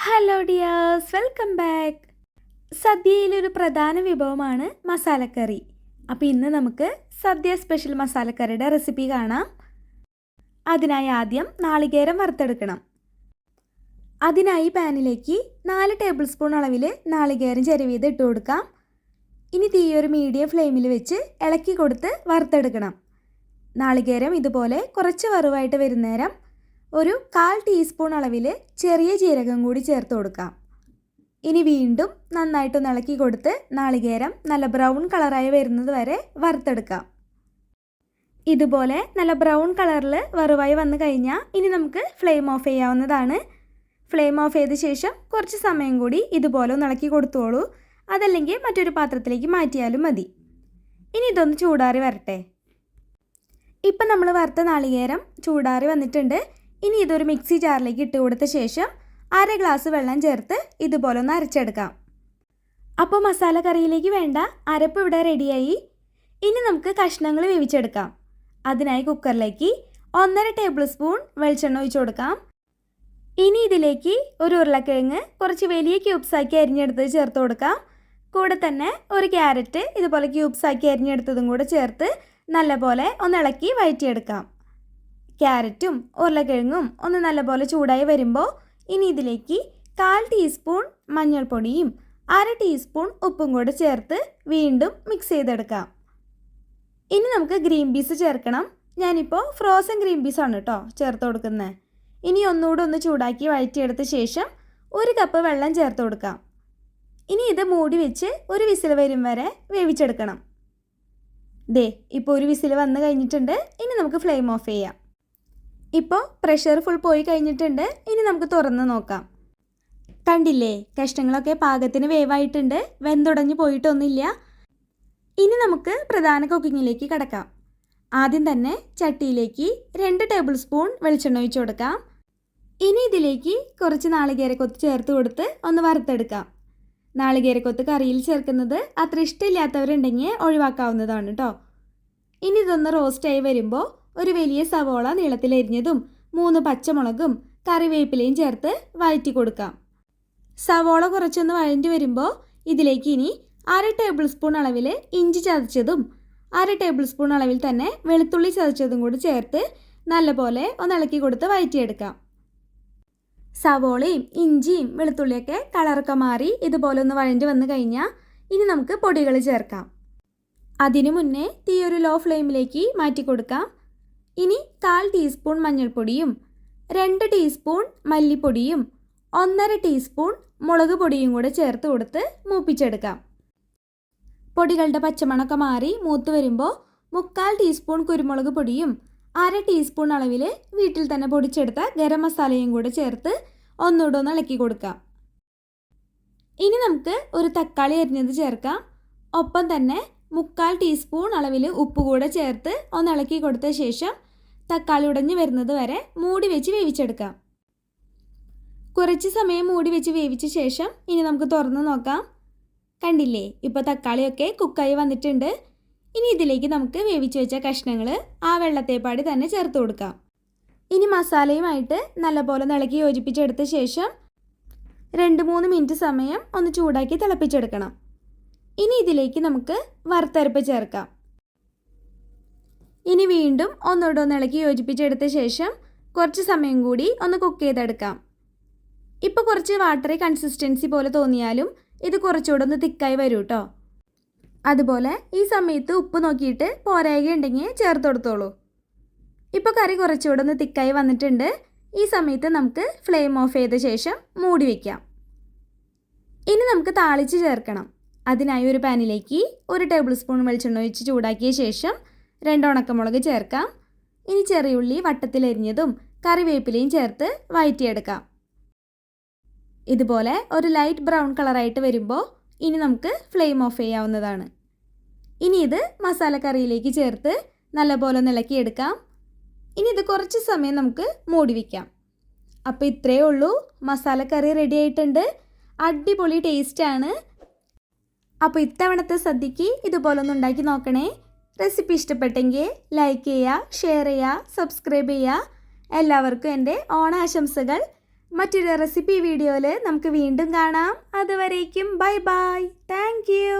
Hello dears, welcome back. സദ്യയിലൊരു പ്രധാന വിഭവമാണ് മസാലക്കറി. അപ്പോൾ ഇന്ന് നമുക്ക് സദ്യ സ്പെഷ്യൽ മസാലക്കറിയുടെ റെസിപ്പി കാണാം. അതിനായി ആദ്യം നാളികേരം വറുത്തെടുക്കണം. അതിനായി പാനിലേക്ക് 4 ടേബിൾ സ്പൂൺ അളവിൽ നാളികേരം ചിരവിയത് ഇട്ട് കൊടുക്കാം. ഇനി തീ ഒരു മീഡിയം ഫ്ലെയിമിൽ വെച്ച് ഇളക്കി കൊടുത്ത് വറുത്തെടുക്കണം. നാളികേരം ഇതുപോലെ കുറച്ച് വറുവായിട്ട് വരുന്നേരം ഒരു 1/4 ടീസ്പൂൺ അളവിൽ ചെറിയ ജീരകം കൂടി ചേർത്ത് കൊടുക്കാം. ഇനി വീണ്ടും നന്നായിട്ടൊന്ന് ഇളക്കി കൊടുത്ത് നാളികേരം നല്ല ബ്രൗൺ കളറായി വരുന്നത് വരെ വറുത്തെടുക്കാം. ഇതുപോലെ നല്ല ബ്രൗൺ കളറിൽ വറുവായി വന്നു കഴിഞ്ഞാൽ ഇനി നമുക്ക് ഫ്ലെയിം ഓഫ് ചെയ്യാവുന്നതാണ്. ഫ്ലെയിം ഓഫ് ചെയ്ത ശേഷം കുറച്ച് സമയം കൂടി ഇതുപോലെ ഒന്ന് ഇളക്കി കൊടുത്തോളൂ. അതല്ലെങ്കിൽ മറ്റൊരു പാത്രത്തിലേക്ക് മാറ്റിയാലും മതി. ഇനി ഇതൊന്ന് ചൂടാറി വരട്ടെ. ഇപ്പം നമ്മൾ വറുത്ത നാളികേരം ചൂടാറി വന്നിട്ടുണ്ട്. ഇനി ഇതൊരു മിക്സി ജാറിലേക്ക് ഇട്ട് കൊടുത്ത ശേഷം 1/2 ഗ്ലാസ് വെള്ളം ചേർത്ത് ഇതുപോലെ ഒന്ന് അരച്ചെടുക്കാം. അപ്പോൾ മസാല കറിയിലേക്ക് വേണ്ട അരപ്പ് ഇവിടെ റെഡിയായി. ഇനി നമുക്ക് കഷ്ണങ്ങൾ വേവിച്ചെടുക്കാം. അതിനായി കുക്കറിലേക്ക് 1.5 ടേബിൾ സ്പൂൺ വെളിച്ചെണ്ണ ഒഴിച്ചു കൊടുക്കാം. ഇനി ഇതിലേക്ക് ഒരു ഉരുളക്കിഴങ്ങ് കുറച്ച് വലിയ ക്യൂബ്സാക്കി അരിഞ്ഞെടുത്ത് ചേർത്ത് കൊടുക്കാം. കൂടെ തന്നെ ഒരു ക്യാരറ്റ് ഇതുപോലെ ക്യൂബ്സാക്കി അരിഞ്ഞെടുത്തതും കൂടെ ചേർത്ത് നല്ലപോലെ ഒന്ന് ഇളക്കി വഴറ്റിയെടുക്കാം. ക്യാരറ്റും ഉരുളക്കിഴങ്ങും ഒന്ന് നല്ലപോലെ ചൂടായി വരുമ്പോൾ ഇനി ഇതിലേക്ക് 1/4 ടീസ്പൂൺ മഞ്ഞൾപ്പൊടിയും 1/2 ടീസ്പൂൺ ഉപ്പും കൂടെ ചേർത്ത് വീണ്ടും മിക്സ് ചെയ്തെടുക്കാം. ഇനി നമുക്ക് ഗ്രീൻ പീസ് ചേർക്കണം. ഞാനിപ്പോൾ ഫ്രോസൺ ഗ്രീൻ പീസാണ് കേട്ടോ ചേർത്ത് കൊടുക്കുന്നത്. ഇനി ഒന്നുകൂടെ ഒന്ന് ചൂടാക്കി വഴറ്റിയെടുത്ത ശേഷം 1 കപ്പ് വെള്ളം ചേർത്ത് കൊടുക്കാം. ഇനി ഇത് മൂടി വെച്ച് ഒരു വിസിൽ വരും വരെ വേവിച്ചെടുക്കണം. ഇപ്പോൾ ഒരു വിസിൽ വന്നു കഴിഞ്ഞിട്ടുണ്ട്. ഇനി നമുക്ക് ഫ്ലെയിം ഓഫ് ചെയ്യാം. ഇപ്പോൾ പ്രഷർ ഫുൾ പോയി കഴിഞ്ഞിട്ടുണ്ട്. ഇനി നമുക്ക് തുറന്ന് നോക്കാം. കണ്ടില്ലേ, കഷ്ണങ്ങളൊക്കെ പാകത്തിന് വേവായിട്ടുണ്ട്. വെന്തുടഞ്ഞ് പോയിട്ടൊന്നുമില്ല. ഇനി നമുക്ക് പ്രധാന കുക്കിങ്ങിലേക്ക് കടക്കാം. ആദ്യം തന്നെ ചട്ടിയിലേക്ക് 2 ടേബിൾ സ്പൂൺ വെളിച്ചെണ്ണ ഒഴിച്ചു കൊടുക്കാം. ഇനി ഇതിലേക്ക് കുറച്ച് നാളികേരക്കൊത്ത് ചേർത്ത് കൊടുത്ത് ഒന്ന് വറുത്തെടുക്കാം. നാളികേരക്കൊത്ത് കറിയിൽ ചേർക്കുന്നത് അത്ര ഇഷ്ടമില്ലാത്തവരുണ്ടെങ്കിൽ ഒഴിവാക്കാവുന്നതാണ് കേട്ടോ. ഇനി ഇതൊന്ന് റോസ്റ്റായി വരുമ്പോൾ ഒരു വലിയ സവോള നീളത്തിലരിഞ്ഞതും 3 പച്ചമുളകും കറിവേപ്പിലയും ചേർത്ത് വഴറ്റി കൊടുക്കാം. സവോള കുറച്ചൊന്ന് വഴറ്റി വരുമ്പോൾ ഇതിലേക്ക് ഇനി 1/2 ടേബിൾ സ്പൂൺ അളവിൽ ഇഞ്ചി ചതച്ചതും 1/2 ടേബിൾ സ്പൂൺ അളവിൽ തന്നെ വെളുത്തുള്ളി ചതച്ചതും കൂടി ചേർത്ത് നല്ലപോലെ ഒന്ന് ഇളക്കി കൊടുത്ത് വഴറ്റിയെടുക്കാം. സവോളയും ഇഞ്ചിയും വെളുത്തുള്ളിയൊക്കെ കളറൊക്കെ മാറി ഇതുപോലെ ഒന്ന് വഴറ്റി വന്നു കഴിഞ്ഞാൽ ഇനി നമുക്ക് പൊടികൾ ചേർക്കാം. അതിനു മുന്നേ തീ ഒരു ലോ ഫ്ലെയിമിലേക്ക് മാറ്റി കൊടുക്കാം. ഇനി 1/4 ടീസ്പൂൺ മഞ്ഞൾപ്പൊടിയും 2 ടീസ്പൂൺ മല്ലിപ്പൊടിയും 1.5 ടീസ്പൂൺ മുളക് പൊടിയും കൂടെ ചേർത്ത് കൊടുത്ത് മൂപ്പിച്ചെടുക്കാം. പൊടികളുടെ പച്ചമണമൊക്കെ മാറി മൂത്ത് വരുമ്പോൾ 3/4 ടീസ്പൂൺ കുരുമുളക് പൊടിയും 1/2 ടീസ്പൂൺ അളവിൽ വീട്ടിൽ തന്നെ പൊടിച്ചെടുത്ത ഗരം മസാലയും കൂടെ ചേർത്ത് ഒന്നുകൂടെ ഒന്ന് ഇളക്കി കൊടുക്കാം. ഇനി നമുക്ക് ഒരു തക്കാളി അരിഞ്ഞത് ചേർക്കാം. ഒപ്പം തന്നെ 3/4 ടീസ്പൂൺ അളവിൽ ഉപ്പ് കൂടെ ചേർത്ത് ഒന്ന് ഇളക്കി കൊടുത്ത ശേഷം തക്കാളി ഉടഞ്ഞ് വരുന്നത് വരെ മൂടി വെച്ച് വേവിച്ചെടുക്കാം. കുറച്ച് സമയം മൂടി വെച്ച് വേവിച്ച ശേഷം ഇനി നമുക്ക് തുറന്ന് നോക്കാം. കണ്ടില്ലേ, ഇപ്പോൾ തക്കാളിയൊക്കെ കുക്കായി വന്നിട്ടുണ്ട്. ഇനി ഇതിലേക്ക് നമുക്ക് വേവിച്ച് വെച്ച കഷ്ണങ്ങൾ ആ വെള്ളത്തേപ്പാടി തന്നെ ചേർത്ത് കൊടുക്കാം. ഇനി മസാലയുമായിട്ട് നല്ലപോലെ ഇളക്കി യോജിപ്പിച്ചെടുത്ത ശേഷം 2-3 മിനിറ്റ് സമയം ഒന്ന് ചൂടാക്കി തിളപ്പിച്ചെടുക്കണം. ഇനി ഇതിലേക്ക് നമുക്ക് വറുത്തരപ്പ് ചേർക്കാം. ഇനി വീണ്ടും ഒന്നുകൂടെ ഒന്ന് ഇളക്കി യോജിപ്പിച്ചെടുത്ത ശേഷം കുറച്ച് സമയം കൂടി ഒന്ന് കുക്ക് ചെയ്തെടുക്കാം. ഇപ്പോൾ കുറച്ച് വാട്ടറി കൺസിസ്റ്റൻസി പോലെ തോന്നിയാലും ഇത് കുറച്ചുകൂടെ ഒന്ന് തിക്കായി വരും കേട്ടോ. അതുപോലെ ഈ സമയത്ത് ഉപ്പ് നോക്കിയിട്ട് പോരായ്കയുണ്ടെങ്കിൽ ചേർത്ത് കൊടുത്തോളൂ. ഇപ്പോൾ കറി കുറച്ചുകൂടെ ഒന്ന് തിക്കായി വന്നിട്ടുണ്ട്. ഈ സമയത്ത് നമുക്ക് ഫ്ലെയിം ഓഫ് ചെയ്ത ശേഷം മൂടി വയ്ക്കാം. ഇനി നമുക്ക് താളിച്ച് ചേർക്കണം. അതിനായി ഒരു പാനിലേക്ക് 1 ടേബിൾ സ്പൂൺ വെളിച്ചെണ്ണ ഒഴിച്ച് ചൂടാക്കിയ ശേഷം 2 ഉണക്കമുളക് ചേർക്കാം. ഇനി ചെറിയുള്ളി വട്ടത്തിലരിഞ്ഞതും കറിവേപ്പിലയും ചേർത്ത് വഴറ്റിയെടുക്കാം. ഇതുപോലെ ഒരു ലൈറ്റ് ബ്രൗൺ കളറായിട്ട് വരുമ്പോൾ ഇനി നമുക്ക് ഫ്ലെയിം ഓഫ് ചെയ്യാവുന്നതാണ്. ഇനി ഇത് മസാലക്കറിയിലേക്ക് ചേർത്ത് നല്ലപോലെ ഇളക്കിയെടുക്കാം. ഇനി ഇത് കുറച്ച് സമയം നമുക്ക് മൂടി വയ്ക്കാം. അപ്പോൾ ഇത്രയേ ഉള്ളൂ, മസാലക്കറി റെഡി ആയിട്ടുണ്ട്. അടിപൊളി ടേസ്റ്റാണ്. അപ്പോൾ ഇത്തവണത്തെ സദ്യക്ക് ഇതുപോലൊന്ന് ഉണ്ടാക്കി നോക്കണേ. റെസിപ്പി ഇഷ്ടപ്പെട്ടെങ്കിൽ ലൈക്ക് ചെയ്യുക, ഷെയർ ചെയ്യുക, സബ്സ്ക്രൈബ് ചെയ്യുക. എല്ലാവർക്കും എൻ്റെ ഓണാശംസകൾ. മറ്റൊരു റെസിപ്പി വീഡിയോയിൽ നമുക്ക് വീണ്ടും കാണാം. അതുവരേക്കും ബൈ ബൈ. Thank you.